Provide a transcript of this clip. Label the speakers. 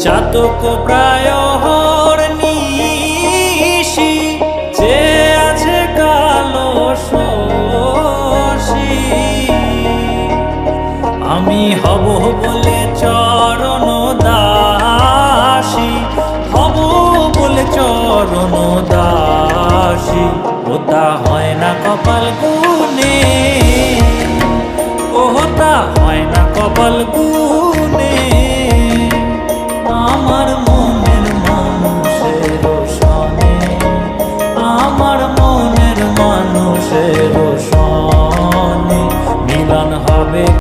Speaker 1: চাতক প্রায় নিশি যে আছে কালো শশী। আমি হব বলে চরণ দাসী, হব বলে চরণ দাসী। ওটা হয় না কপাল গুনে, ওটা হয় না কপাল গুনে। আমার